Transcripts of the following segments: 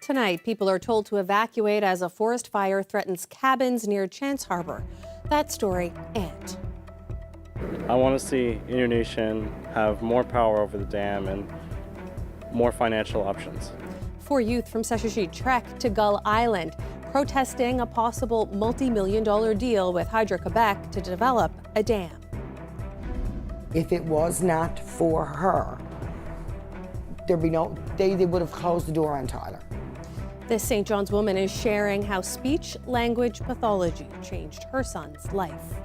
Tonight, people are told to evacuate as a forest fire threatens cabins near Chance Harbor. That story and... I want to see Innu Nation have more power over the dam and more financial options. 4 youth from Seshashit trek to Gull Island, protesting a possible multi-million-dollar deal with Hydro-Quebec to develop a dam. If it was not for her, there'd be no, they would have closed the door on Tyler. This St. John's woman is sharing how speech-language pathology changed her son's life.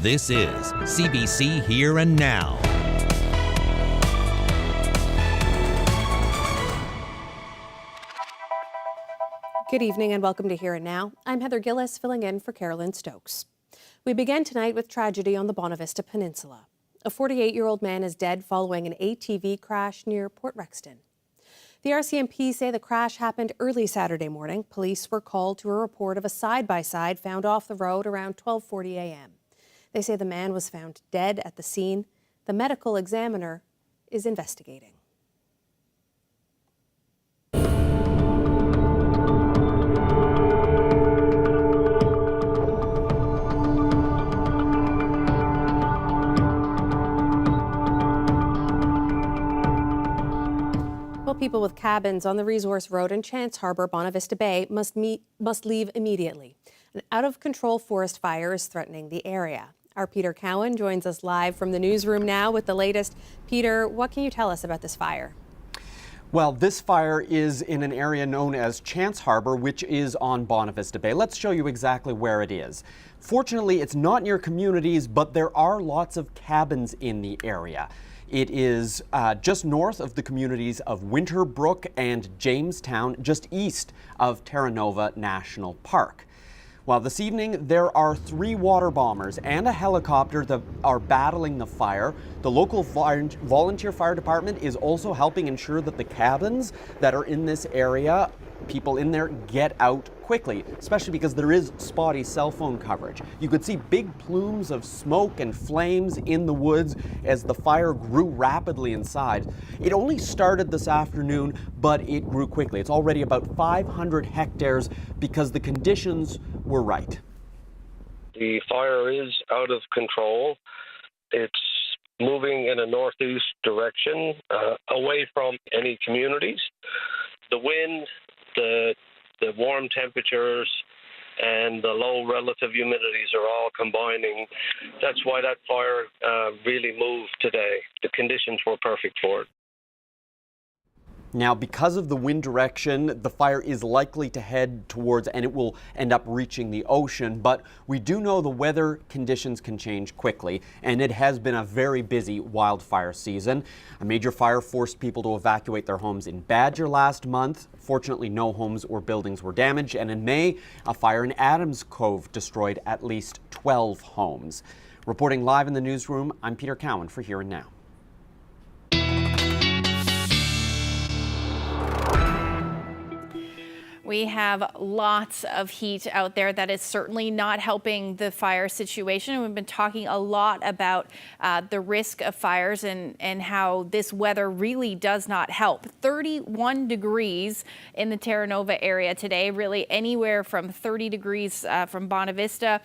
This is CBC Here and Now. Good evening and welcome to Here and Now. I'm Heather Gillis, filling in for Carolyn Stokes. We begin tonight with tragedy on the Bonavista Peninsula. A 48-year-old man is dead following an ATV crash near Port Rexton. The RCMP say the crash happened early Saturday morning. Police were called to a report of a side-by-side found off the road around 12:40 a.m. They say the man was found dead at the scene. The medical examiner is investigating. People with cabins on the Resource Road in Chance Harbor, Bonavista Bay, must leave immediately. An out-of-control forest fire is threatening the area. Our Peter Cowan joins us live from the newsroom now with the latest. Peter, what can you tell us about this fire? Well, this fire is in an area known as Chance Harbor, which is on Bonavista Bay. Let's show you exactly where it is. Fortunately, it's not near communities, but there are lots of cabins in the area. It is just north of the communities of Winterbrook and Jamestown, just east of Terra Nova National Park. Well, this evening there are 3 water bombers and a helicopter that are battling the fire. The local volunteer fire department is also helping ensure that the cabins that are in this area, people in there get out quickly, especially because there is spotty cell phone coverage. You could see big plumes of smoke and flames in the woods as the fire grew rapidly inside. It only started this afternoon, but it grew quickly. It's already about 500 hectares because the conditions were right. The fire is out of control. It's moving in a northeast direction, away from any communities. The wind, the warm temperatures, and the low relative humidities are all combining. That's why that fire really moved today. The conditions were perfect for it. Now, because of the wind direction, the fire is likely to head towards, and it will end up reaching the ocean, but we do know the weather conditions can change quickly, and it has been a very busy wildfire season. A major fire forced people to evacuate their homes in Badger last month. Fortunately, no homes or buildings were damaged, and in May, a fire in Adams Cove destroyed at least 12 homes. Reporting live in the newsroom, I'm Peter Cowan for Here and Now. We have lots of heat out there. That is certainly not helping the fire situation. We've been talking a lot about the risk of fires and how this weather really does not help. 31 degrees in the Terra Nova area today, really anywhere from 30 degrees from Bonavista,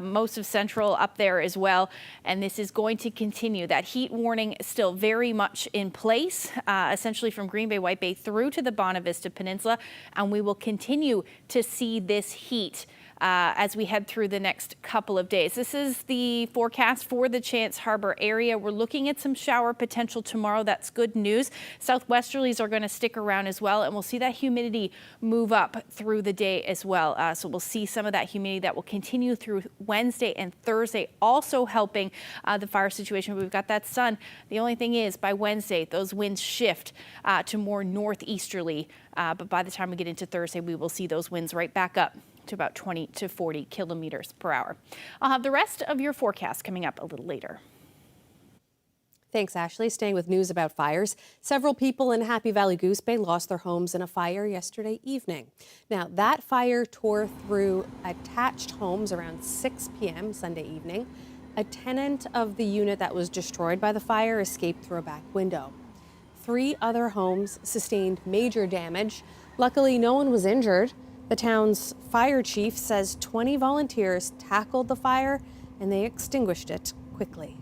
most of Central up there as well. And this is going to continue. That heat warning still very much in place, essentially from Green Bay, White Bay through to the Bonavista Peninsula. And we will continue to see this heat as we head through the next couple of days. This is the forecast for the Chance Harbor area. We're looking at some shower potential tomorrow. That's good news. Southwesterlies are going to stick around as well, and we'll see that humidity move up through the day as well. So we'll see some of that humidity that will continue through Wednesday and Thursday, also helping the fire situation. We've got that sun. The only thing is, by Wednesday, those winds shift to more northeasterly. But by the time we get into Thursday, we will see those winds right back up to about 20 to 40 kilometers per hour. I'll have the rest of your forecast coming up a little later. Thanks, Ashley. Staying with news about fires, several people in Happy Valley-Goose Bay lost their homes in a fire yesterday evening. Now, that fire tore through attached homes around 6 p.m. Sunday evening. A tenant of the unit that was destroyed by the fire escaped through a back window. 3 other homes sustained major damage. Luckily, no one was injured. The town's fire chief says 20 volunteers tackled the fire and they extinguished it quickly.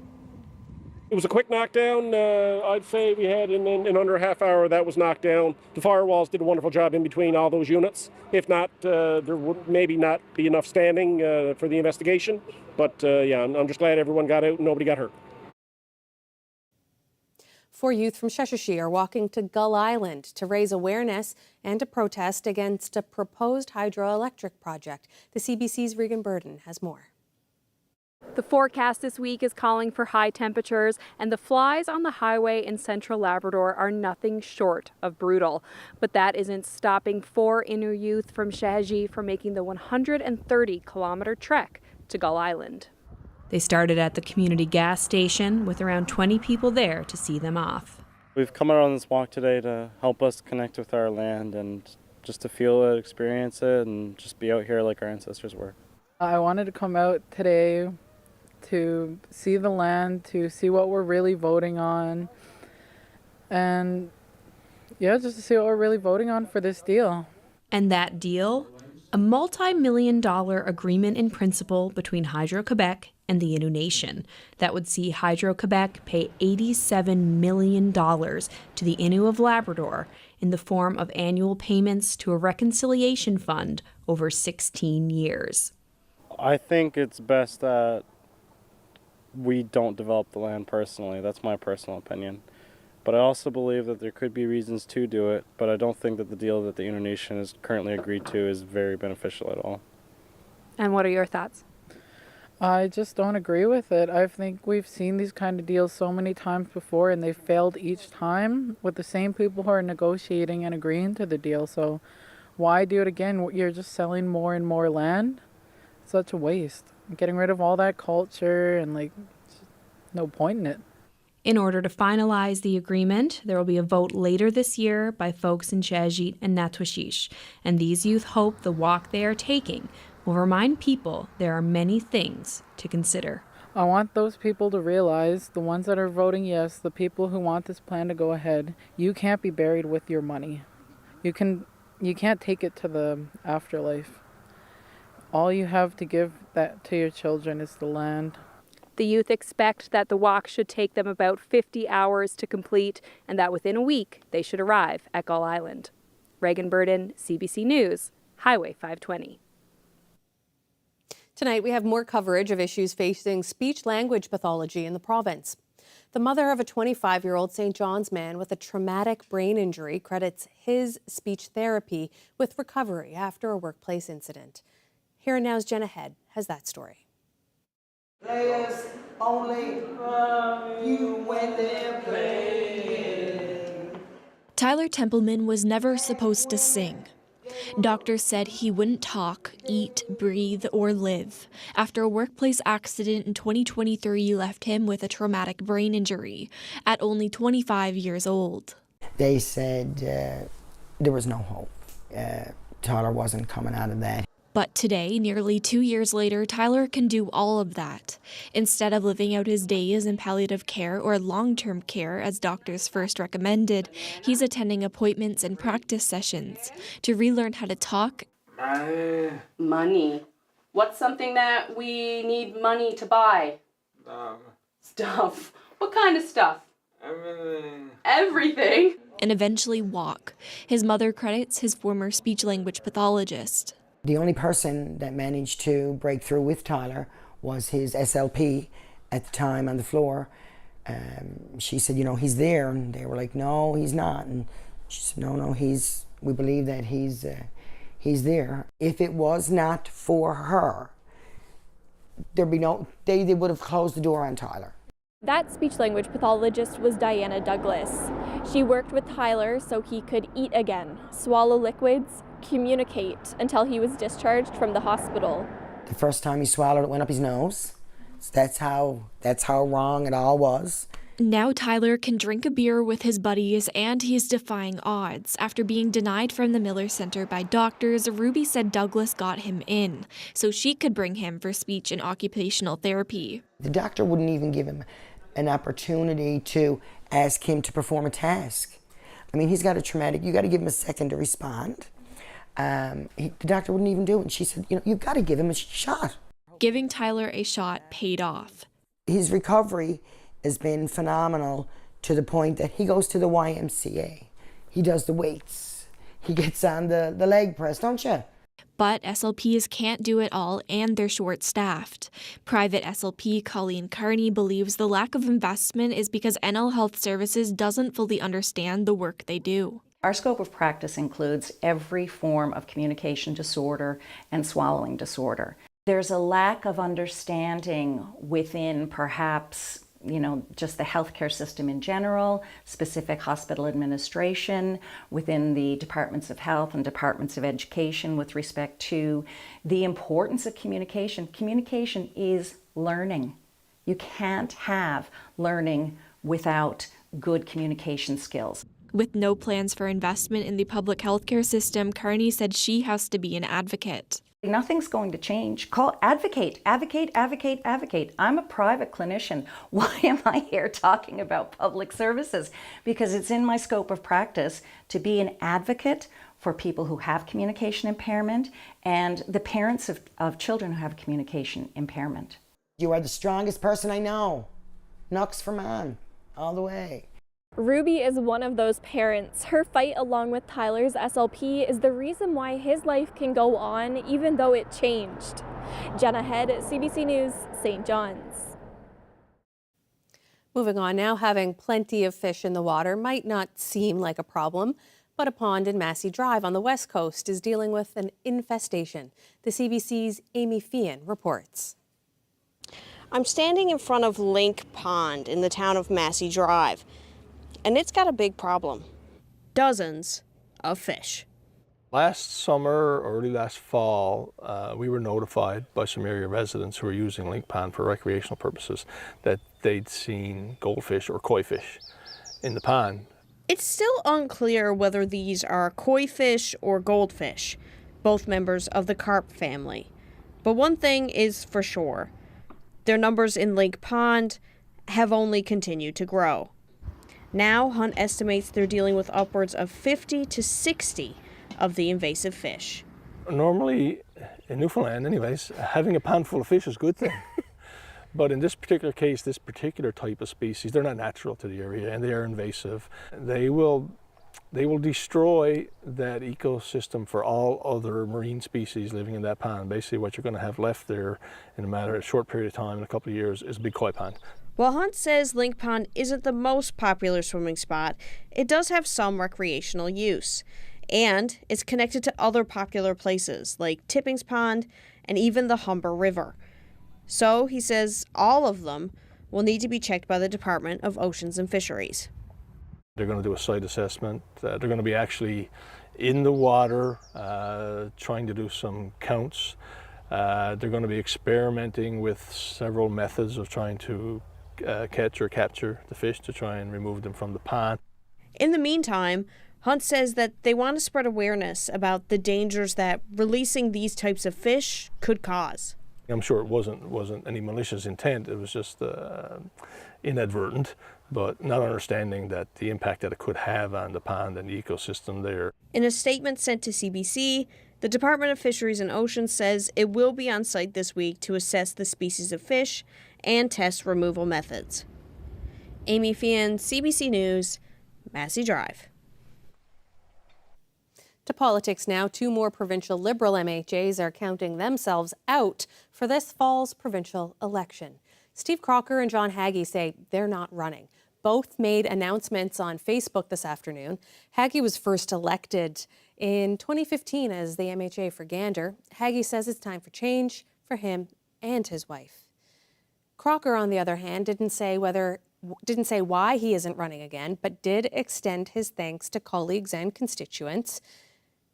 It was a quick knockdown. I'd say we had in under a half hour that was knocked down. The firewalls did a wonderful job in between all those units. If not, there would maybe not be enough standing for the investigation. But yeah, I'm just glad everyone got out and nobody got hurt. 4 youth from Sheshatshiu are walking to Gull Island to raise awareness and to protest against a proposed hydroelectric project. The CBC's Regan Burden has more. The forecast this week is calling for high temperatures, and the flies on the highway in central Labrador are nothing short of brutal. But that isn't stopping 4 inner youth from Sheshatshiu from making the 130-kilometer trek to Gull Island. They started at the community gas station with around 20 people there to see them off. We've come out on this walk today to help us connect with our land and just to feel it, experience it, and just be out here like our ancestors were. I wanted to come out today to see the land, to see what we're really voting on, and yeah, just to see what we're really voting on for this deal. And that deal? A multi-million-dollar agreement in principle between Hydro-Quebec and the Innu Nation that would see Hydro-Quebec pay $87 million to the Innu of Labrador in the form of annual payments to a reconciliation fund over 16 years. I think it's best that we don't develop the land personally. That's my personal opinion. But I also believe that there could be reasons to do it, but I don't think that the deal that the Innu Nation has currently agreed to is very beneficial at all. And what are your thoughts? I just don't agree with it. I think we've seen these kind of deals so many times before, and they failed each time with the same people who are negotiating and agreeing to the deal. So why do it again? You're just selling more and more land. Such a waste. Getting rid of all that culture and no point in it. In order to finalize the agreement, there will be a vote later this year by folks in Sheshatshiu and Natwashish, and these youth hope the walk they are taking will remind people there are many things to consider. I want those people to realize, the ones that are voting yes, the people who want this plan to go ahead, you can't be buried with your money. You can't take it to the afterlife. All you have to give that to your children is the land. The youth expect that the walk should take them about 50 hours to complete, and that within a week they should arrive at Gull Island. Regan Burden, CBC News, Highway 520. Tonight, we have more coverage of issues facing speech-language pathology in the province. The mother of a 25-year-old St. John's man with a traumatic brain injury credits his speech therapy with recovery after a workplace incident. Here and Now's Jenna Head has that story. Players only you when they're playing. Tyler Templeman was never supposed to sing. Doctors said he wouldn't talk, eat, breathe, or live after a workplace accident in 2023 left him with a traumatic brain injury at only 25 years old. They said there was no hope. Tyler wasn't coming out of that. But today, nearly 2 years later, Tyler can do all of that. Instead of living out his days in palliative care or long-term care as doctors first recommended, he's attending appointments and practice sessions to relearn how to talk. Money. What's something that we need money to buy? Stuff. What kind of stuff? Everything. And eventually walk. His mother credits his former speech-language pathologist. The only person that managed to break through with Tyler was his SLP at the time on the floor. She said, you know, he's there. And they were like, no, he's not. And she said, no, we believe that he's there. If it was not for her, they would have closed the door on Tyler. That speech-language pathologist was Diana Douglas. She worked with Tyler so he could eat again, swallow liquids, communicate until he was discharged from the hospital. The first time he swallowed, it went up his nose. So that's how wrong it all was. Now Tyler can drink a beer with his buddies, and he's defying odds. After being denied from the Miller Center by doctors, Ruby said Douglas got him in so she could bring him for speech and occupational therapy. The doctor wouldn't even give him an opportunity to ask him to perform a task. I mean, he's got a traumatic, you got to give him a second to respond. The doctor wouldn't even do it. And she said, you've got to give him a shot. Giving Tyler a shot paid off. His recovery has been phenomenal to the point that he goes to the YMCA. He does the weights. He gets on the leg press, don't you? But SLPs can't do it all and they're short-staffed. Private SLP Colleen Carney believes the lack of investment is because NL Health Services doesn't fully understand the work they do. Our scope of practice includes every form of communication disorder and swallowing disorder. There's a lack of understanding within perhaps just the healthcare system in general, specific hospital administration, within the departments of health and departments of education with respect to the importance of communication. Communication is learning. You can't have learning without good communication skills. With no plans for investment in the public healthcare system, Carney said she has to be an advocate. Nothing's going to change. Advocate. I'm a private clinician. Why am I here talking about public services? Because it's in my scope of practice to be an advocate for people who have communication impairment and the parents of children who have communication impairment. You are the strongest person I know. Nux for man, all the way. Ruby is one of those parents. Her fight along with Tyler's SLP is the reason why his life can go on even though it changed. Jenna Head, CBC News, St. John's. Moving on now, having plenty of fish in the water might not seem like a problem, but a pond in Massey Drive on the west coast is dealing with an infestation. The CBC's Amy Fian reports. I'm standing in front of Link Pond in the town of Massey Drive. And it's got a big problem. Dozens of fish. Last summer, or early last fall, we were notified by some area residents who were using Link Pond for recreational purposes that they'd seen goldfish or koi fish in the pond. It's still unclear whether these are koi fish or goldfish, both members of the carp family. But one thing is for sure, their numbers in Link Pond have only continued to grow. Now, Hunt estimates they're dealing with upwards of 50 to 60 of the invasive fish. Normally, in Newfoundland anyways, having a pond full of fish is a good thing. But in this particular case, this particular type of species, they're not natural to the area and they are invasive. They will destroy that ecosystem for all other marine species living in that pond. Basically, what you're going to have left there in a matter of a short period of time, in a couple of years, is a big koi pond. While Hunt says Link Pond isn't the most popular swimming spot, it does have some recreational use. And it's connected to other popular places like Tippings Pond and even the Humber River. So, he says all of them will need to be checked by the Department of Oceans and Fisheries. They're going to do a site assessment. They're going to be actually in the water trying to do some counts. They're going to be experimenting with several methods of trying to catch or capture the fish to try and remove them from the pond. In the meantime, Hunt says that they want to spread awareness about the dangers that releasing these types of fish could cause. I'm sure it wasn't any malicious intent. It was just inadvertent, but not understanding that the impact that it could have on the pond and the ecosystem there. In a statement sent to CBC, the Department of Fisheries and Oceans says it will be on site this week to assess the species of fish and test removal methods. Amy Fian, CBC News, Massey Drive. To politics now, 2 more provincial Liberal MHAs are counting themselves out for this fall's provincial election. Steve Crocker and John Haggie say they're not running. Both made announcements on Facebook this afternoon. Haggie was first elected in 2015 as the MHA for Gander. Haggie says it's time for change for him and his wife. Crocker, on the other hand, didn't say why he isn't running again, but did extend his thanks to colleagues and constituents.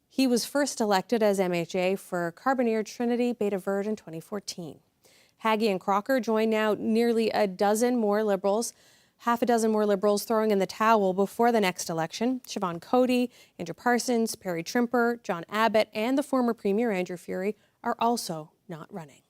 He was first elected as MHA for Carbonear Trinity Beta Verde in 2014. Haggie and Crocker join now nearly half a dozen more Liberals throwing in the towel before the next election. Siobhan Cody, Andrew Parsons, Perry Trimper, John Abbott, and the former Premier Andrew Furey are also not running.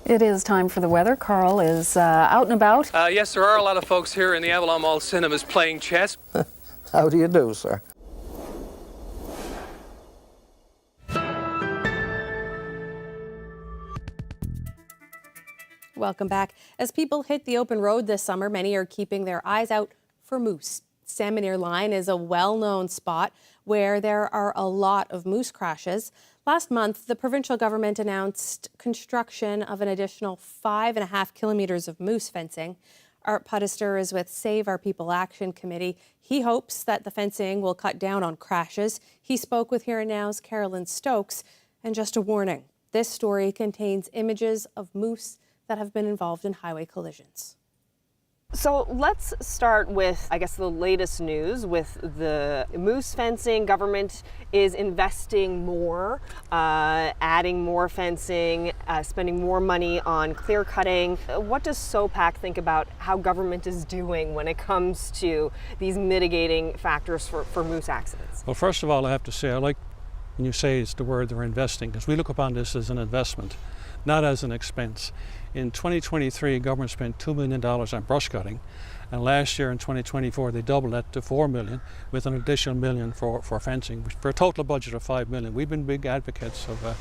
It is time for the weather. Carl is out and about. Yes, there are a lot of folks here in the Avalon Mall cinemas playing chess. How do you do, sir? Welcome back. As people hit the open road this summer, many are keeping their eyes out for moose. Salmon Line is a well-known spot where there are a lot of moose crashes. Last month, the provincial government announced construction of an additional 5.5 kilometers of moose fencing. Art Pudister is with Save Our People Action Committee. He hopes that the fencing will cut down on crashes. He spoke with Here and Now's Carolyn Stokes. And just a warning, this story contains images of moose that have been involved in highway collisions. So let's start with, I guess, the latest news with the moose fencing. Government is investing more, adding more fencing, spending more money on clear cutting. What does SOPAC think about how government is doing when it comes to these mitigating factors for moose accidents? Well, first of all, I have to say, I like when you say it's the word they're investing, because we look upon this as an investment, not as an expense. In 2023, government spent $2 million on brush cutting, and last year in 2024 they doubled that to $4 million, with an additional $1 million for fencing, for a total budget of $5 million. We've been big advocates of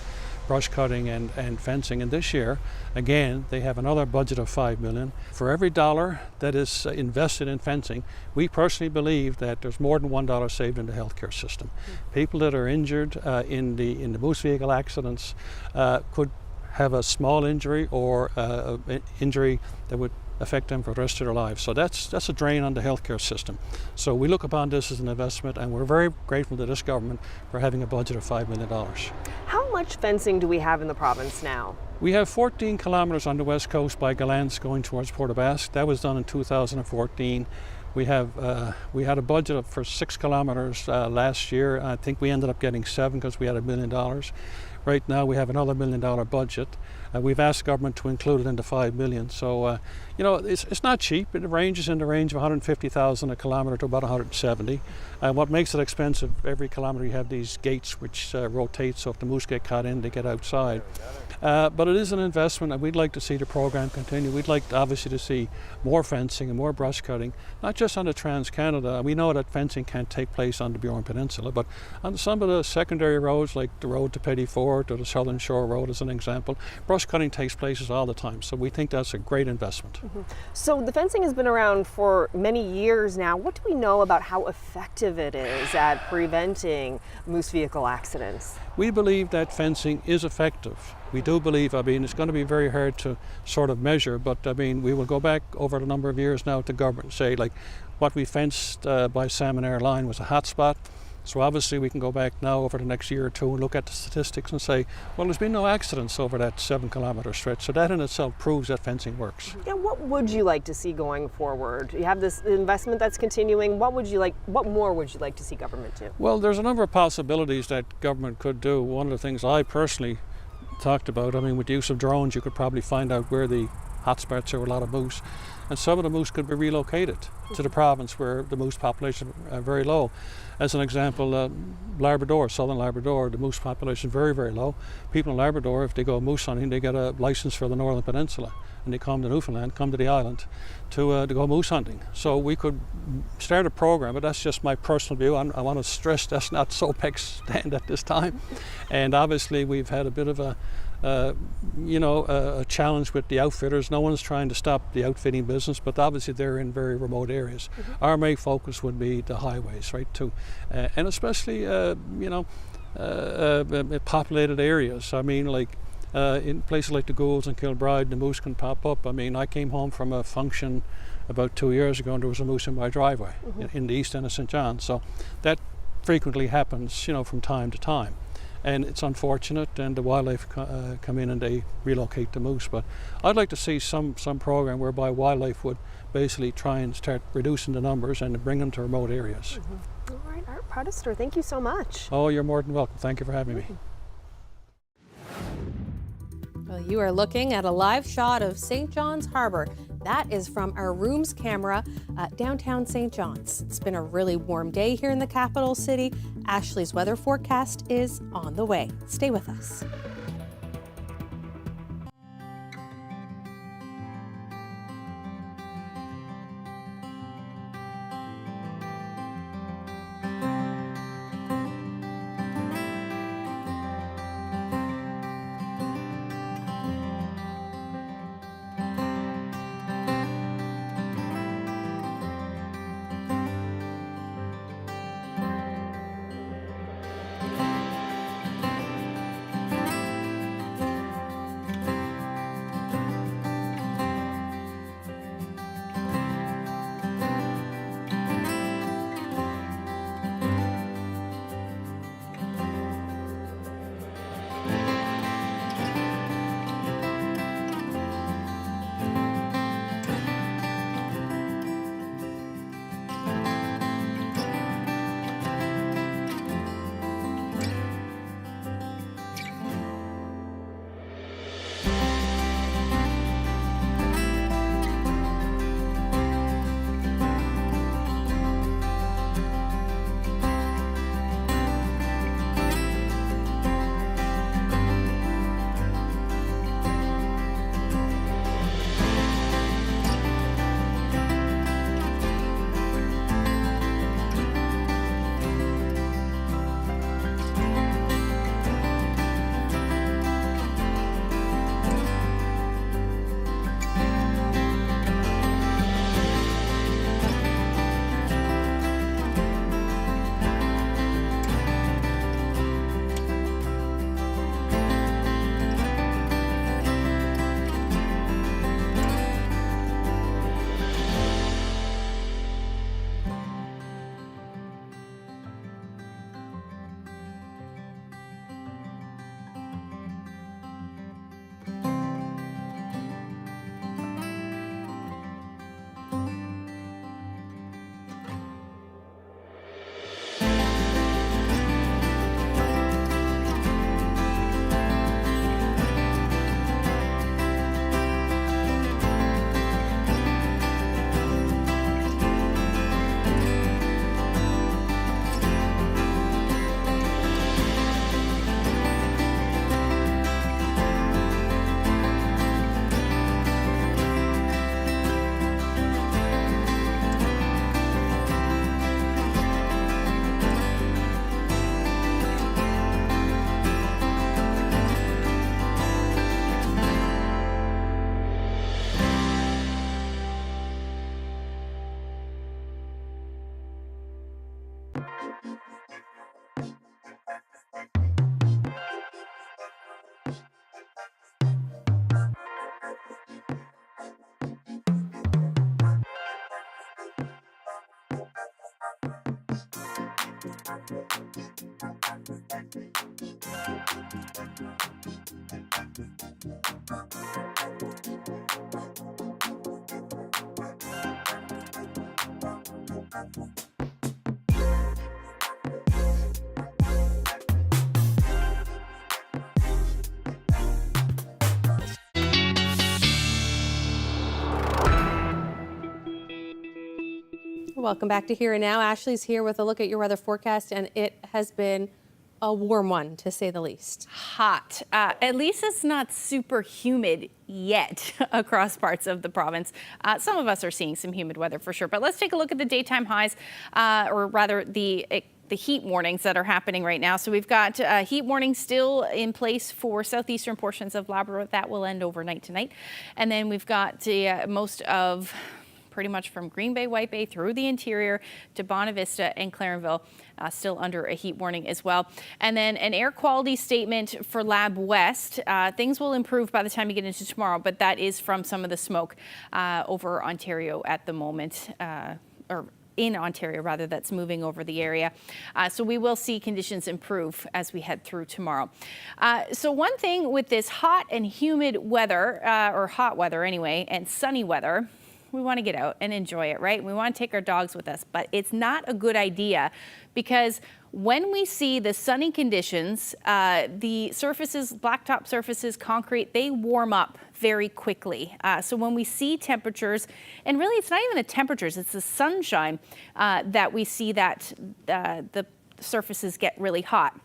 brush cutting and fencing, and this year, again, they have another budget of $5 million. For every dollar that is invested in fencing, we personally believe that there's more than $1 saved in the healthcare system. People that are injured in the moose vehicle accidents could have a small injury or an injury that would affect them for the rest of their lives. So that's a drain on the healthcare system. So we look upon this as an investment, and we're very grateful to this government for having a budget of $5 million. How much fencing do we have in the province now? We have 14 kilometres on the west coast by Galance going towards Port aux Basques. That was done in 2014. We had a budget for 6 kilometres last year. I think we ended up getting 7 because we had $1 million. Right now we have another $1 million budget. We've asked government to include it in the $5 million. So, you know, it's not cheap. It ranges in the range of $150,000 a kilometre to about $170. What makes it expensive, every kilometre you have these gates which rotate, so if the moose get caught in, they get outside. But it is an investment, and we'd like to see the program continue. We'd like, obviously, to see more fencing and more brush cutting, not just on the Trans-Canada. We know that fencing can't take place on the Bjorn Peninsula, but on some of the secondary roads, like the road to Petty Fort or the Southern Shore Road as an example, brush cutting takes place all the time. So we think that's a great investment. Mm-hmm. So the fencing has been around for many years now. What do we know about how effective it is at preventing moose vehicle accidents? We believe that fencing is effective. We do believe, I mean, it's going to be very hard to sort of measure, but I mean, we will go back over a number of years now to government and say, like, what we fenced by Salmon Line was a hot spot. So obviously we can go back now over the next year or two and look at the statistics and say, well, there's been no accidents over that 7 kilometre stretch. So that in itself proves that fencing works. Yeah, what would you like to see going forward? You have this investment that's continuing. What more would you like to see government do? Well, there's a number of possibilities that government could do. One of the things I personally talked about, I mean, with the use of drones, you could probably find out where the hotspots are with a lot of moose. And some of the moose could be relocated to the province where the moose population are very low. As an example, Labrador, southern Labrador, the moose population is very, very low. People in Labrador, if they go moose hunting, they get a license for the Northern Peninsula, and they come to Newfoundland, come to the island to go moose hunting. So we could start a program, but that's just my personal view. I want to stress that's not SOPEC's stand at this time. And obviously we've had a bit of a challenge with the outfitters. No one's trying to stop the outfitting business, but obviously they're in very remote areas. Mm-hmm. Our main focus would be the highways, right, too, and especially populated areas. I mean, like in places like the Goulds and Kilbride, the moose can pop up. I mean, I came home from a function about 2 years ago, and there was a moose in my driveway. Mm-hmm. in the east end of St. John. So that frequently happens, from time to time. And it's unfortunate, and the wildlife come in and they relocate the moose. But I'd like to see some program whereby wildlife would basically try and start reducing the numbers and bring them to remote areas. Mm-hmm. All right, Art Pudister, thank you so much. Oh, you're more than welcome. Thank you for having me. Well, you are looking at a live shot of St. John's Harbour. That is from our rooms camera at downtown St. John's. It's been a really warm day here in the capital city. Ashley's weather forecast is on the way. Stay with us. Welcome back to Here and Now. Ashley's here with a look at your weather forecast, and it has been a warm one, to say the least. Hot. At least it's not super humid yet across parts of the province. Some of us are seeing some humid weather for sure, but let's take a look at the daytime highs, or rather the heat warnings that are happening right now. So we've got heat warning still in place for southeastern portions of Labrador. That will end overnight tonight. And then we've got most of pretty much from Green Bay, White Bay through the interior to Bonavista and Clarenville, still under a heat warning as well. And then an air quality statement for Lab West. Things will improve by the time you get into tomorrow, but that is from some of the smoke over Ontario at the moment, or in Ontario rather, that's moving over the area. So we will see conditions improve as we head through tomorrow. So one thing with this hot and humid weather, or hot weather anyway, and sunny weather, we want to get out and enjoy it, right? We want to take our dogs with us, but it's not a good idea because when we see the sunny conditions, the surfaces, blacktop surfaces, concrete, they warm up very quickly. So when we see temperatures, and really it's not even the temperatures, it's the sunshine that we see that the surfaces get really hot.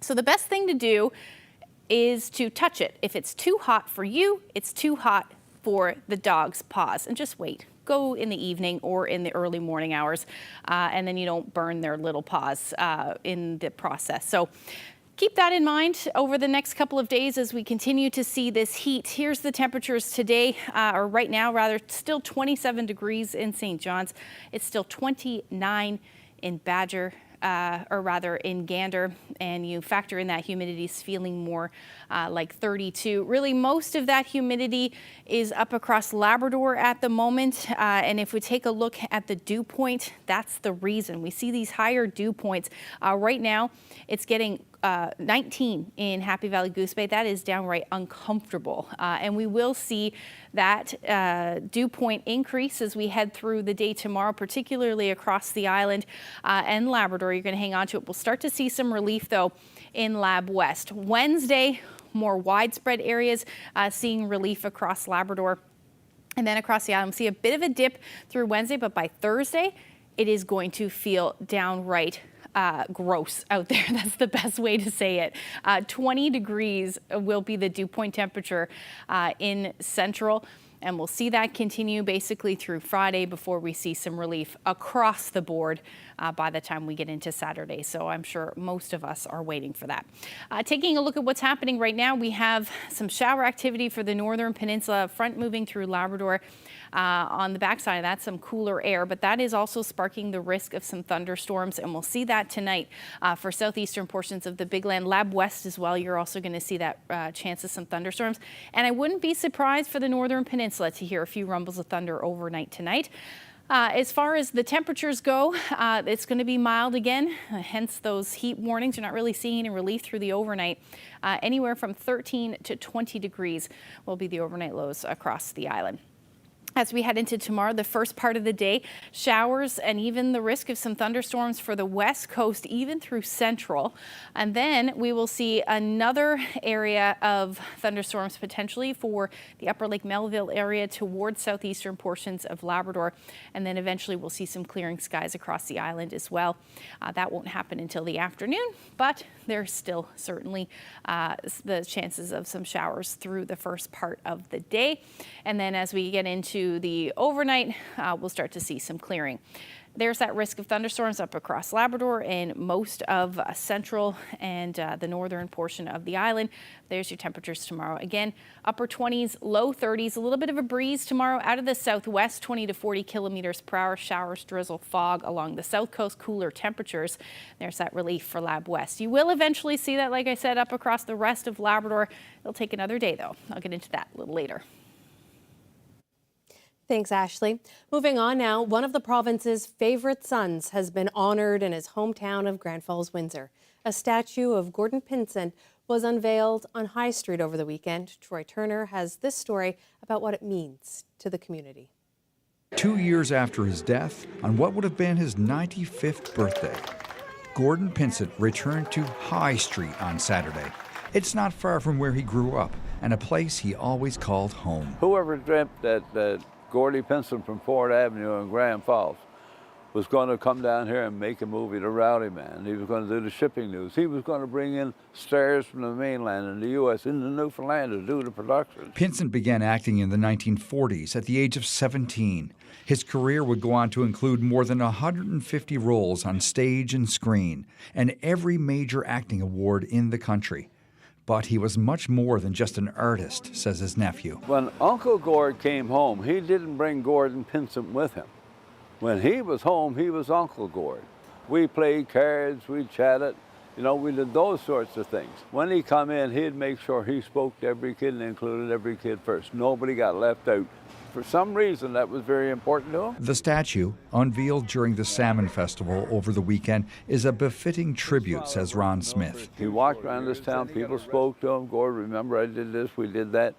So the best thing to do is to touch it. If it's too hot for you, it's too hot for the dog's paws, and just wait. Go in the evening or in the early morning hours, and then you don't burn their little paws in the process. So keep that in mind over the next couple of days as we continue to see this heat. Here's the temperatures today, or right now rather, still 27 degrees in St. John's. It's still 29 in Badger. Or rather in Gander, and you factor in that humidity is feeling more like 32. Really, most of that humidity is up across Labrador at the moment, and if we take a look at the dew point, that's the reason. We see these higher dew points. Right now, it's getting 19 in Happy Valley-Goose Bay. That is downright uncomfortable, and we will see that dew point increase as we head through the day tomorrow, particularly across the island and Labrador. You're going to hang on to it. We'll start to see some relief, though, in Lab West. Wednesday, more widespread areas seeing relief across Labrador. And then across the island, we'll see a bit of a dip through Wednesday, but by Thursday, it is going to feel downright gross out there. That's the best way to say it. 20 degrees will be the dew point temperature in Central. And we'll see that continue basically through Friday before we see some relief across the board by the time we get into Saturday. So I'm sure most of us are waiting for that. Taking a look at what's happening right now, we have some shower activity for the northern peninsula, front moving through Labrador. On the backside of that, some cooler air, but that is also sparking the risk of some thunderstorms, and we'll see that tonight for southeastern portions of the Big Land. Lab West as well, you're also going to see that chance of some thunderstorms, and I wouldn't be surprised for the northern peninsula to hear a few rumbles of thunder overnight tonight. As far as the temperatures go, it's going to be mild again, hence those heat warnings. You're not really seeing any relief through the overnight. Anywhere from 13 to 20 degrees will be the overnight lows across the island. As we head into tomorrow, the first part of the day, showers and even the risk of some thunderstorms for the west coast, even through Central. And then we will see another area of thunderstorms potentially for the upper Lake Melville area towards southeastern portions of Labrador. And then eventually we'll see some clearing skies across the island as well. That won't happen until the afternoon, but there's still certainly the chances of some showers through the first part of the day. And then as we get into the overnight, we'll start to see some clearing. There's that risk of thunderstorms up across Labrador and most of Central and the northern portion of the island. There's your temperatures tomorrow. Again, upper 20s, low 30s, a little bit of a breeze tomorrow out of the southwest, 20 to 40 kilometers per hour, showers, drizzle, fog along the south coast, cooler temperatures. There's that relief for Lab West. You will eventually see that, like I said, up across the rest of Labrador. It'll take another day, though. I'll get into that a little later. Thanks, Ashley. Moving on now, one of the province's favourite sons has been honoured in his hometown of Grand Falls, Windsor. A statue of Gordon Pinsent was unveiled on High Street over the weekend. Troy Turner has this story about what it means to the community. 2 years after his death, on what would have been his 95th birthday, Gordon Pinsent returned to High Street on Saturday. It's not far from where he grew up and a place he always called home. Whoever dreamt that Gordy Pinsent from Ford Avenue in Grand Falls was going to come down here and make a movie, The Rowdy Man. He was going to do the shipping news. He was going to bring in stars from the mainland and the U.S. into Newfoundland to do the production. Pinsent began acting in the 1940s at the age of 17. His career would go on to include more than 150 roles on stage and screen, and every major acting award in the country. But he was much more than just an artist, says his nephew. When Uncle Gord came home, he didn't bring Gordon Pinsent with him. When he was home, he was Uncle Gord. We played cards, we chatted, we did those sorts of things. When he come in, he'd make sure he spoke to every kid and included every kid first. Nobody got left out. For some reason, that was very important to him. The statue, unveiled during the Salmon Festival over the weekend, is a befitting tribute, says Ron Smith. He walked around this town, people spoke to him. Gord, remember I did this, we did that.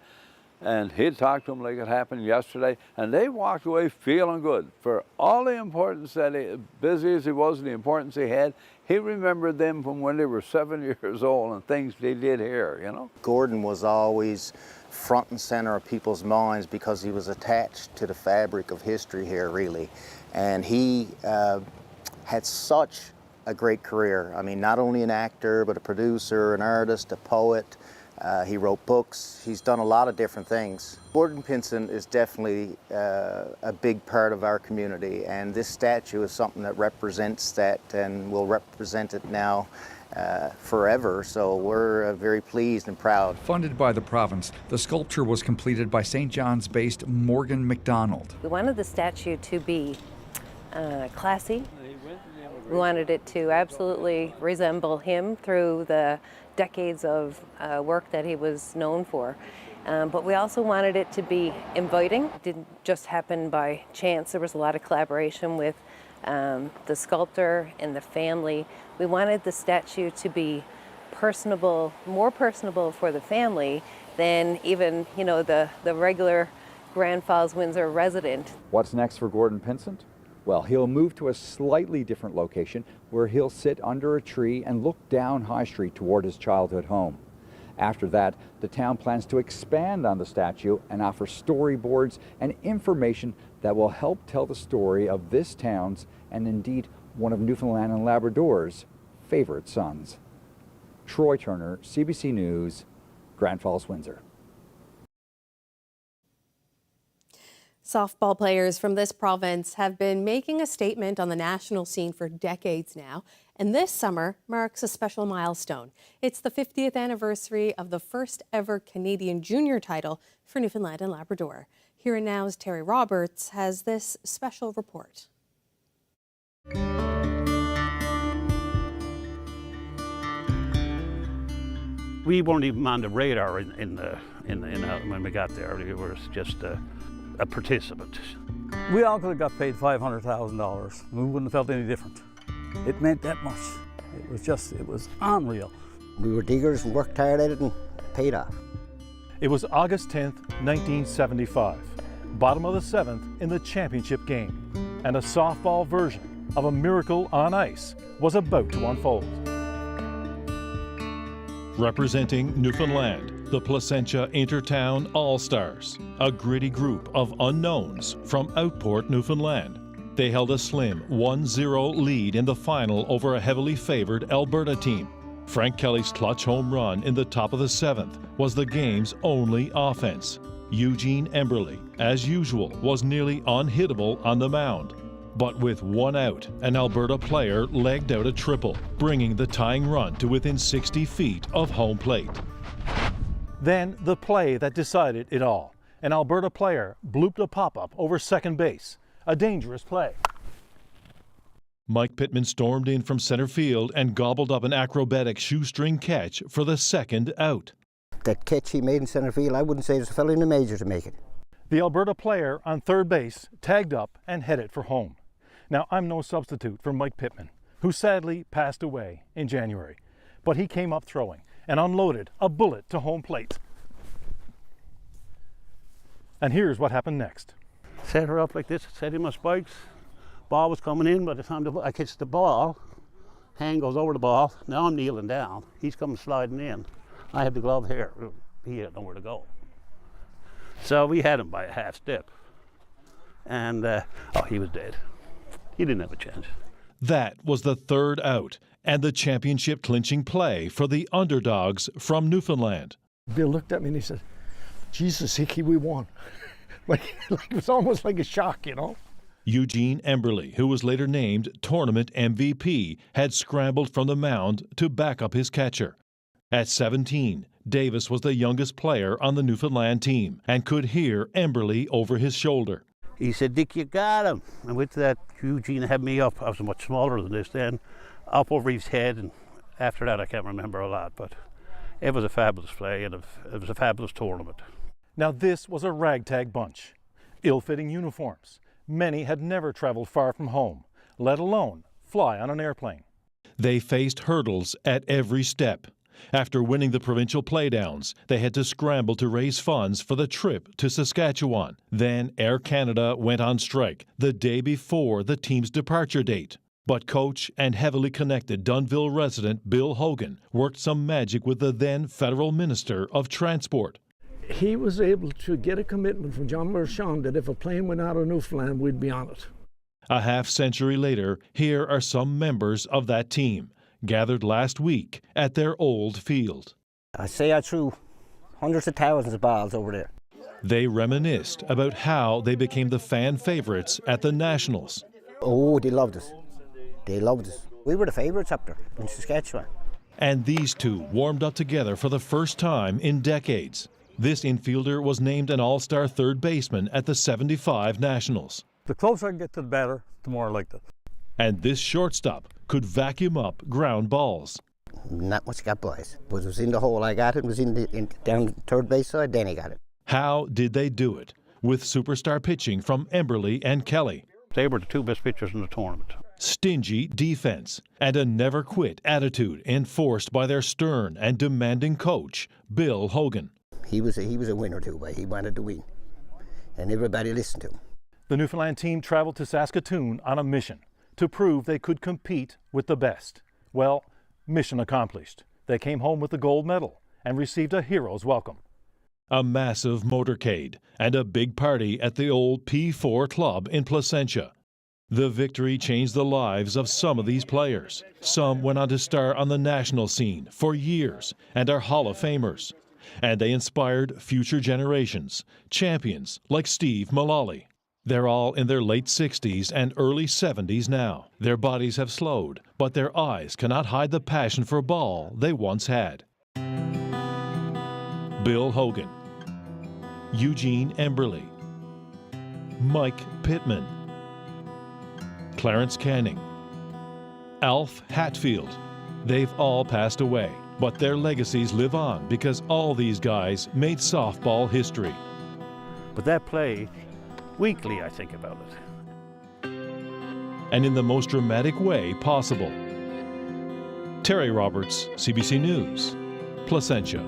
And he'd talk to them like it happened yesterday, and they walked away feeling good. For all the importance that busy as he was and the importance he had, he remembered them from when they were 7 years old and things they did here, Gordon was always front and center of people's minds because he was attached to the fabric of history here, really. And he had such a great career. I mean, not only an actor, but a producer, an artist, a poet. He wrote books. He's done a lot of different things. Gordon Pinsent is definitely a big part of our community, and this statue is something that represents that and will represent it now forever, so we're very pleased and proud. Funded by the province, the sculpture was completed by St. John's-based Morgan McDonald. We wanted the statue to be classy. We wanted it to absolutely resemble him through the decades of work that he was known for. But we also wanted it to be inviting. It didn't just happen by chance. There was a lot of collaboration with the sculptor and the family. We wanted the statue to be personable, more personable for the family than even, the regular Grand Falls, Windsor resident. What's next for Gordon Pinsent? Well, he'll move to a slightly different location where he'll sit under a tree and look down High Street toward his childhood home. After that, the town plans to expand on the statue and offer storyboards and information that will help tell the story of this town's, and indeed one of Newfoundland and Labrador's, favorite sons. Troy Turner, CBC News, Grand Falls, Windsor. Softball players from this province have been making a statement on the national scene for decades now, and this summer marks a special milestone. It's the 50th anniversary of the first ever Canadian junior title for Newfoundland and Labrador. Here and Now's Terry Roberts has this special report. We weren't even on the radar when we got there. It was just a participant. We all could have got paid $500,000. We wouldn't have felt any different. It meant that much. It was unreal. We were diggers and worked hard at it and it paid off. It was August 10th, 1975, bottom of the 7th in the championship game, and a softball version of a miracle on ice was about to unfold. Representing Newfoundland, the Placentia Intertown All-Stars, a gritty group of unknowns from Outport, Newfoundland. They held a slim 1-0 lead in the final over a heavily favored Alberta team. Frank Kelly's clutch home run in the top of the 7th was the game's only offense. Eugene Emberley, as usual, was nearly unhittable on the mound. But with one out, an Alberta player legged out a triple, bringing the tying run to within 60 feet of home plate. Then the play that decided it all. An Alberta player blooped a pop-up over second base. A dangerous play. Mike Pittman stormed in from center field and gobbled up an acrobatic shoestring catch for the second out. That catch he made in center field, I wouldn't say there's a fellow in the major to make it. The Alberta player on third base tagged up and headed for home. Now, I'm no substitute for Mike Pittman, who sadly passed away in January, but he came up throwing and unloaded a bullet to home plate. And here's what happened next. Set her up like this, set in my spikes. Ball was coming in. By the time I catch the ball, hand goes over the ball. Now I'm kneeling down. He's coming sliding in. I have the glove here. He had nowhere to go. So we had him by a half step. And, he was dead. He didn't have a chance. That was the third out and the championship clinching play for the underdogs from Newfoundland. Bill looked at me and he said, Jesus, Hickey, we won. like it was almost like a shock, you know. Eugene Emberley, who was later named tournament MVP, had scrambled from the mound to back up his catcher. At 17, Davis was the youngest player on the Newfoundland team and could hear Emberley over his shoulder. He said, Dick, you got him. And with that, Eugene had me up. I was much smaller than this then, up over his head. And after that, I can't remember a lot, but it was a fabulous play and it was a fabulous tournament. Now, this was a ragtag bunch. Ill-fitting uniforms. Many had never traveled far from home, let alone fly on an airplane. They faced hurdles at every step. After winning the provincial playdowns, they had to scramble to raise funds for the trip to Saskatchewan. Then Air Canada went on strike the day before the team's departure date. But coach and heavily connected Dunnville resident Bill Hogan worked some magic with the then federal minister of transport. He was able to get a commitment from John Marchand that if a plane went out of Newfoundland, we'd be on it. A half-century later, here are some members of that team, gathered last week at their old field. I say I threw hundreds of thousands of balls over there. They reminisced about how they became the fan favorites at the Nationals. Oh, they loved us. They loved us. We were the favourites up there in Saskatchewan. And these two warmed up together for the first time in decades. This infielder was named an all-star third baseman at the 75 Nationals. The closer I get to the batter, the more I liked it. And this shortstop could vacuum up ground balls. Not much got boys. But it was in the hole I got it, was down the third base side, then he got it. How did they do it? With superstar pitching from Emberley and Kelly. They were the two best pitchers in the tournament. Stingy defense and a never-quit attitude enforced by their stern and demanding coach, Bill Hogan. He was a winner too, but he wanted to win, and everybody listened to him. The Newfoundland team traveled to Saskatoon on a mission to prove they could compete with the best. Well, mission accomplished. They came home with the gold medal and received a hero's welcome. A massive motorcade and a big party at the old P4 club in Placentia. The victory changed the lives of some of these players. Some went on to star on the national scene for years and are Hall of Famers. And they inspired future generations, champions like Steve Mullally. They're all in their late 60s and early 70s now. Their bodies have slowed, but their eyes cannot hide the passion for ball they once had. Bill Hogan, Eugene Emberley, Mike Pittman, Clarence Canning, Alf Hatfield. They've all passed away, but their legacies live on because all these guys made softball history. But that play, weekly I think about it. And in the most dramatic way possible. Terry Roberts, CBC News, Placentia.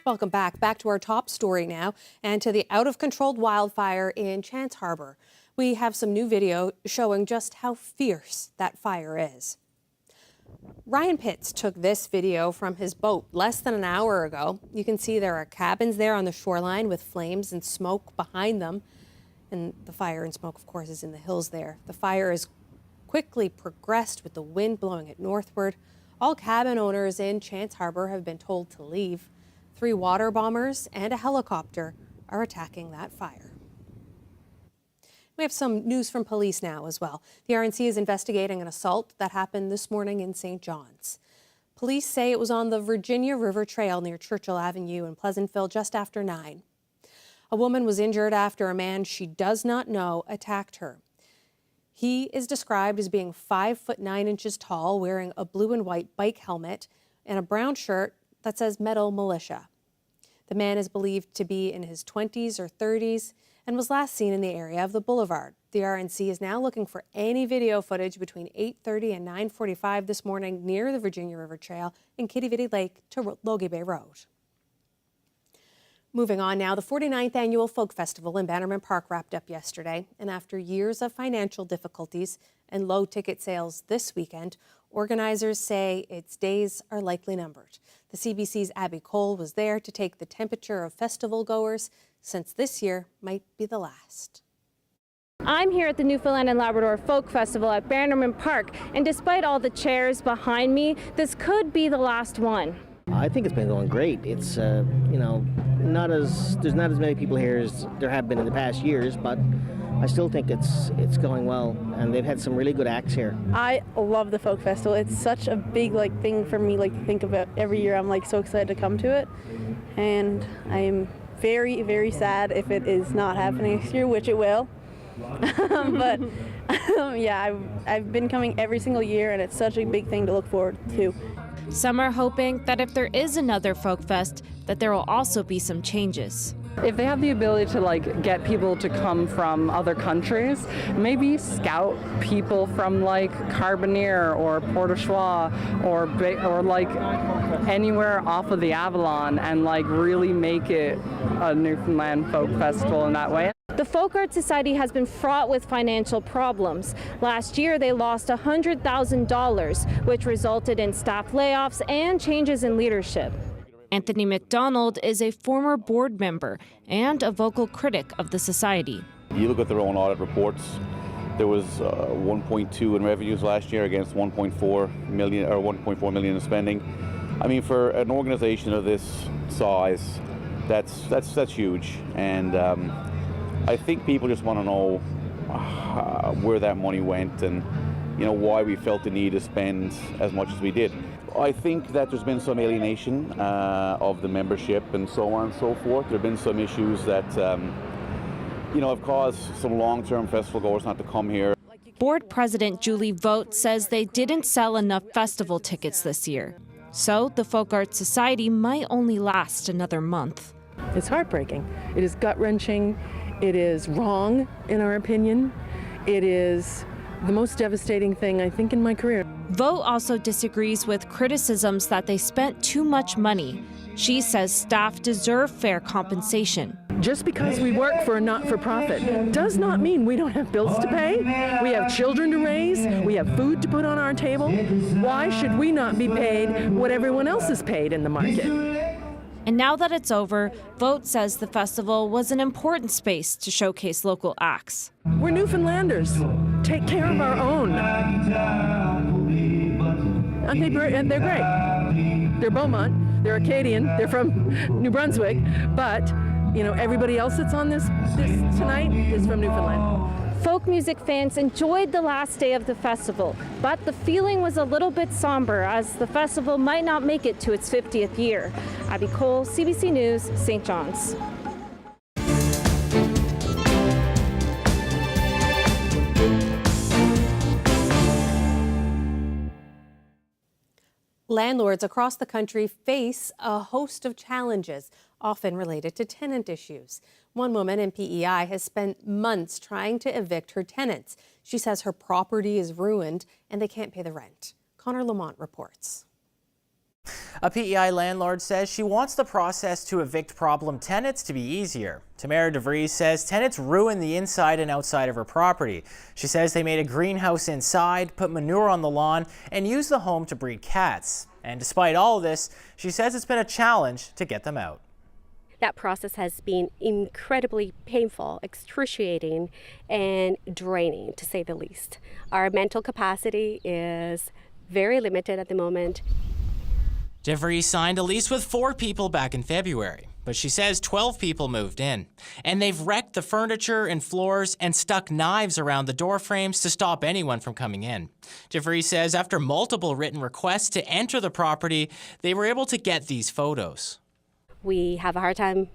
Welcome back. Back to our top story now and to the out-of-control wildfire in Chance Harbour. We have some new video showing just how fierce that fire is. Ryan Pitts took this video from his boat less than an hour ago. You can see there are cabins there on the shoreline with flames and smoke behind them. And the fire and smoke, of course, is in the hills there. The fire has quickly progressed with the wind blowing it northward. All cabin owners in Chance Harbour have been told to leave. 3 water bombers and a helicopter are attacking that fire. We have some news from police now as well. The RNC is investigating an assault that happened this morning in St. John's. Police say it was on the Virginia River Trail near Churchill Avenue in Pleasantville just after 9. A woman was injured after a man she does not know attacked her. He is described as being 5 foot 9 inches tall, wearing a blue and white bike helmet and a brown shirt that says Metal Militia. The man is believed to be in his 20s or 30s and was last seen in the area of the boulevard. The RNC is now looking for any video footage between 8:30 and 9:45 this morning near the Virginia River Trail in Kitty Vitty Lake to Logie Bay Road. Moving on now, the 49th Annual Folk Festival in Bannerman Park wrapped up yesterday, and after years of financial difficulties and low ticket sales this weekend, organizers say its days are likely numbered. The CBC's Abby Cole was there to take the temperature of festival goers, since this year might be the last. I'm here at the Newfoundland and Labrador Folk Festival at Bannerman Park, and despite all the chairs behind me, this could be the last one. I think it's been going great. It's, there's not as many people here as there have been in the past years, but I still think it's going well, and they've had some really good acts here. I love the folk festival. It's such a big thing for me to think about every year. I'm so excited to come to it, and I'm very, very sad if it is not happening next year, which it will. But yeah, I've been coming every single year, and it's such a big thing to look forward to. Some are hoping that if there is another folk fest, that there will also be some changes. If they have the ability to get people to come from other countries, maybe scout people from Carbonear or Port au Choix or anywhere off of the Avalon and really make it a Newfoundland folk festival in that way. The Folk Art Society has been fraught with financial problems. Last year, they lost $100,000, which resulted in staff layoffs and changes in leadership. Anthony McDonald is a former board member and a vocal critic of the society. You look at their own audit reports. There was 1.2 in revenues last year against 1.4 million in spending. I mean, for an organization of this size, that's huge. And I think people just want to know where that money went and why we felt the need to spend as much as we did. I think that there's been some alienation of the membership and so on and so forth. There have been some issues that have caused some long-term festival goers not to come here. Board President Julie Vogt says they didn't sell enough festival tickets this year. So the Folk Art Society might only last another month. It's heartbreaking. It is gut-wrenching. It is wrong, in our opinion. It is the most devastating thing, I think, in my career. Vogt also disagrees with criticisms that they spent too much money. She says staff deserve fair compensation. Just because we work for a not-for-profit does not mean we don't have bills to pay. We have children to raise. We have food to put on our table. Why should we not be paid what everyone else is paid in the market? And now that it's over, Vogt says the festival was an important space to showcase local acts. We're Newfoundlanders. Take care of our own. And they're great. They're Beaumont, they're Acadian, they're from New Brunswick, but everybody else that's on this tonight is from Newfoundland. Folk music fans enjoyed the last day of the festival, but the feeling was a little bit somber as the festival might not make it to its 50th year. Abby Cole, CBC News, St. John's. Landlords across the country face a host of challenges, often related to tenant issues. One woman in PEI has spent months trying to evict her tenants. She says her property is ruined and they can't pay the rent. Connor Lamont reports. A PEI landlord says she wants the process to evict problem tenants to be easier. Tamara DeVries says tenants ruin the inside and outside of her property. She says they made a greenhouse inside, put manure on the lawn, and used the home to breed cats. And despite all of this, she says it's been a challenge to get them out. That process has been incredibly painful, excruciating, and draining, to say the least. Our mental capacity is very limited at the moment. DeVries signed a lease with 4 people back in February, but she says 12 people moved in. And they've wrecked the furniture and floors and stuck knives around the door frames to stop anyone from coming in. DeVries says after multiple written requests to enter the property, they were able to get these photos. We have a hard time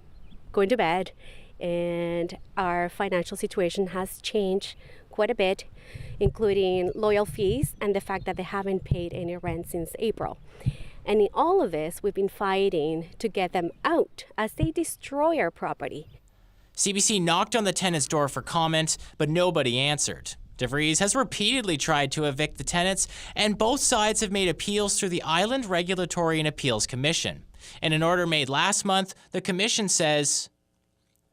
going to bed, and our financial situation has changed quite a bit, including loyal fees and the fact that they haven't paid any rent since April. And in all of this, we've been fighting to get them out as they destroy our property. CBC knocked on the tenant's door for comment, but nobody answered. DeVries has repeatedly tried to evict the tenants, and both sides have made appeals through the Island Regulatory and Appeals Commission. In an order made last month, the commission says,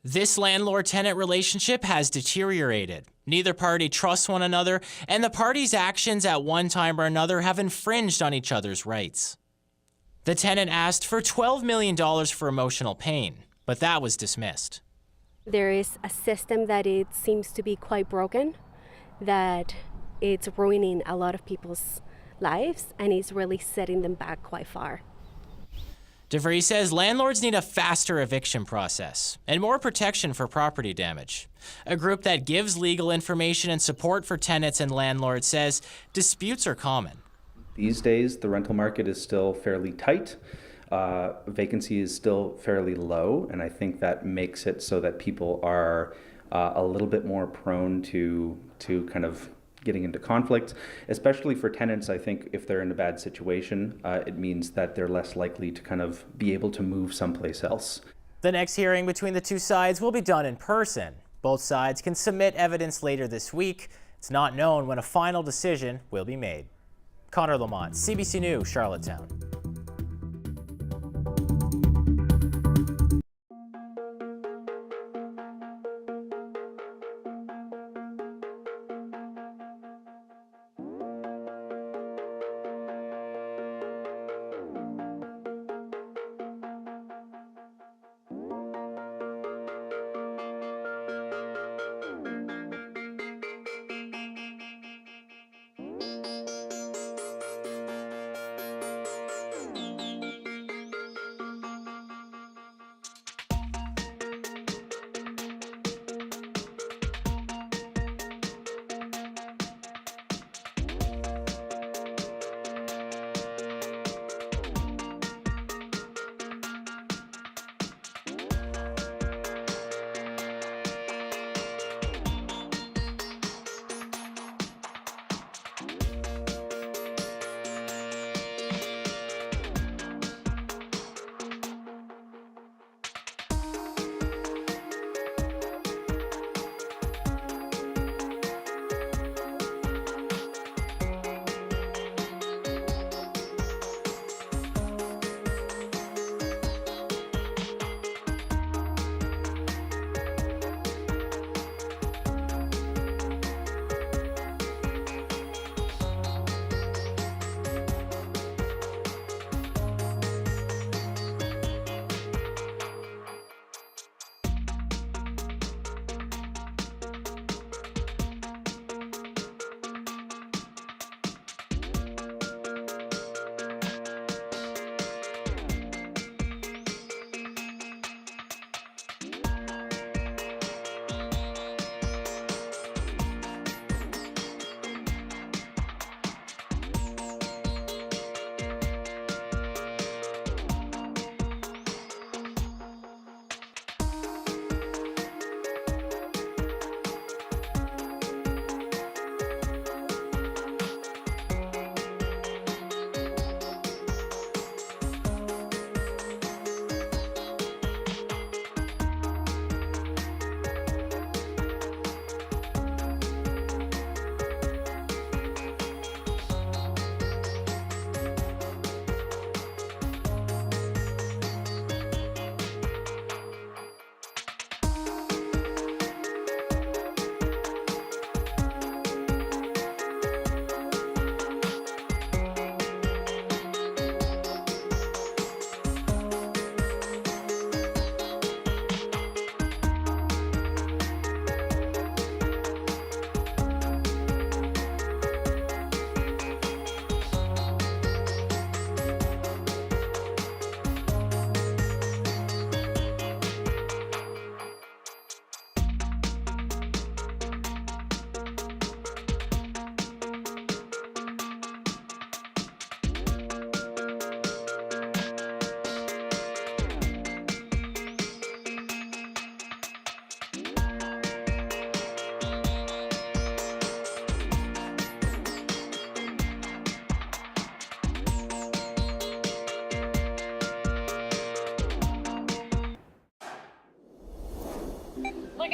this landlord-tenant relationship has deteriorated. Neither party trusts one another, and the parties' actions at one time or another have infringed on each other's rights. The tenant asked for $12 million for emotional pain, but that was dismissed. There is a system that it seems to be quite broken, that it's ruining a lot of people's lives, and it's really setting them back quite far. DeVries says landlords need a faster eviction process and more protection for property damage. A group that gives legal information and support for tenants and landlords says disputes are common. These days, the rental market is still fairly tight. Vacancy is still fairly low, and I think that makes it so that people are a little bit more prone to kind of getting into conflict, especially for tenants. I think if they're in a bad situation, it means that they're less likely to kind of be able to move someplace else. The next hearing between the two sides will be done in person. Both sides can submit evidence later this week. It's not known when a final decision will be made. Connor Lamont, CBC News, Charlottetown.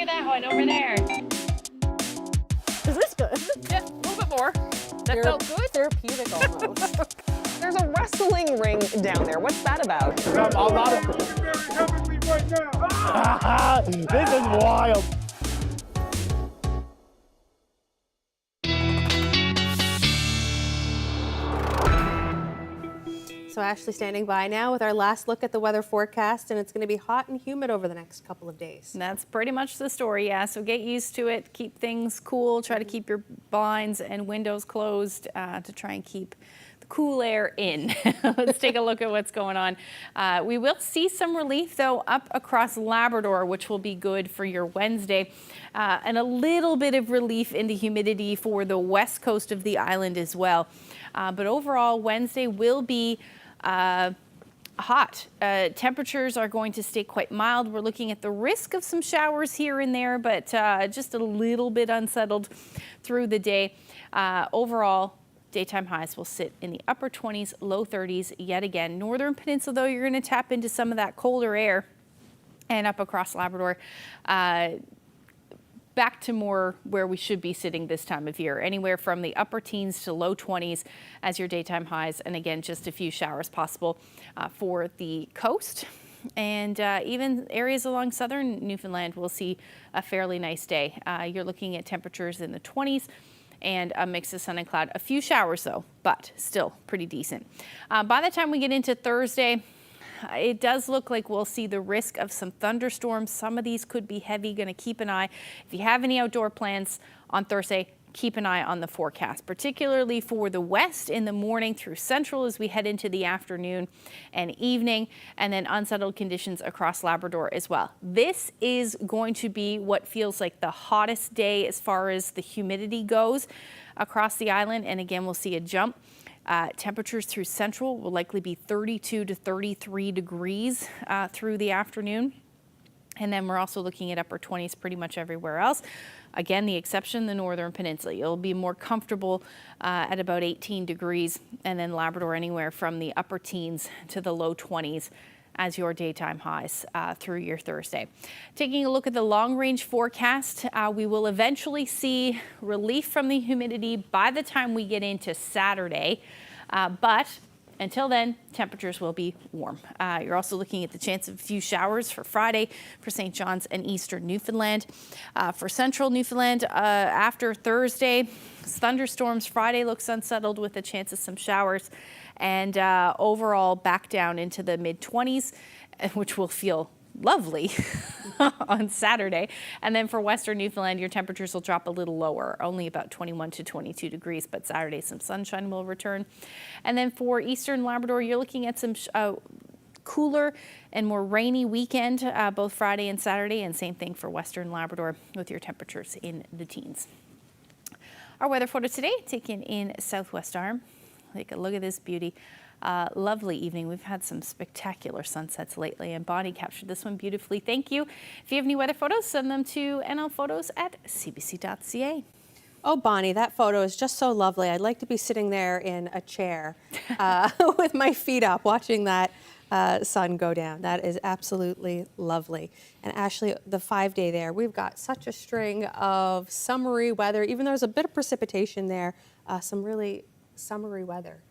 that one over there. Is this good? Yeah, a little bit more. That felt good. Therapeutic almost. There's a wrestling ring down there. What's that about? This is wild. So Ashley standing by now with our last look at the weather forecast, and it's going to be hot and humid over the next couple of days. That's pretty much the story, yeah. So get used to it. Keep things cool. Try to keep your blinds and windows closed to try and keep the cool air in. Let's take a look at what's going on. We will see some relief, though, up across Labrador, which will be good for your Wednesday. And a little bit of relief in the humidity for the west coast of the island as well. But overall, Wednesday will be hot. Temperatures are going to stay quite mild. We're looking at the risk of some showers here and there, but just a little bit unsettled through the day. Overall, daytime highs will sit in the upper 20s, low 30s yet again. Northern Peninsula, though, you're going to tap into some of that colder air, and up across Labrador, back to more where we should be sitting this time of year, anywhere from the upper teens to low 20s as your daytime highs. And again, just a few showers possible for the coast. And even areas along southern Newfoundland will see a fairly nice day. You're looking at temperatures in the 20s and a mix of sun and cloud. A few showers though, but still pretty decent. By the time we get into Thursday, it does look like we'll see the risk of some thunderstorms. Some of these could be heavy. Going to keep an eye. If you have any outdoor plans on Thursday, keep an eye on the forecast, particularly for the west in the morning through central as we head into the afternoon and evening, and then unsettled conditions across Labrador as well. This is going to be what feels like the hottest day as far as the humidity goes across the island. And again, we'll see a jump. Temperatures through central will likely be 32 to 33 degrees through the afternoon. And then we're also looking at upper 20s pretty much everywhere else. Again, the exception, the northern peninsula. You'll be more comfortable at about 18 degrees, and then Labrador anywhere from the upper teens to the low 20s as your daytime highs through your Thursday. Taking a look at the long-range forecast, we will eventually see relief from the humidity by the time we get into Saturday, but until then, temperatures will be warm. You're also looking at the chance of a few showers for Friday for St. John's and eastern Newfoundland. For central Newfoundland, after Thursday, thunderstorms. Friday looks unsettled with a chance of some showers. And overall back down into the mid-20s, which will feel lovely on Saturday. And then for western Newfoundland, your temperatures will drop a little lower, only about 21 to 22 degrees, but Saturday some sunshine will return. And then for eastern Labrador, you're looking at some cooler and more rainy weekend, both Friday and Saturday, and same thing for western Labrador with your temperatures in the teens. Our weather photo today taken in Southwest Arm. Take a look at this beauty. Lovely evening. We've had some spectacular sunsets lately, and Bonnie captured this one beautifully. Thank you. If you have any weather photos, send them to nlphotos@cbc.ca. Oh, Bonnie, that photo is just so lovely. I'd like to be sitting there in a chair with my feet up watching that sun go down. That is absolutely lovely. And Ashley, the 5-day there, we've got such a string of summery weather. Even though there's a bit of precipitation there, some really summery weather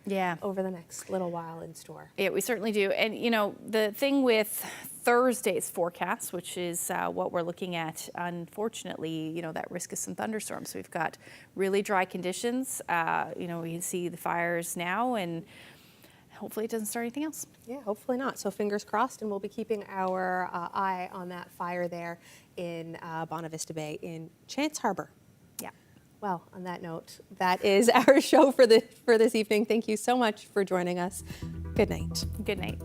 over the next little while in store. Yeah, we certainly do. And you know, the thing with Thursday's forecast, which is what we're looking at, unfortunately, you know, that risk of some thunderstorms. We've got really dry conditions. You know, we can see the fires now, and hopefully it doesn't start anything else. Yeah, hopefully not. So fingers crossed, and we'll be keeping our eye on that fire there in Bonavista Bay in Chance Harbor. Well, on that note, that is our show for this evening. Thank you so much for joining us. Good night. Good night.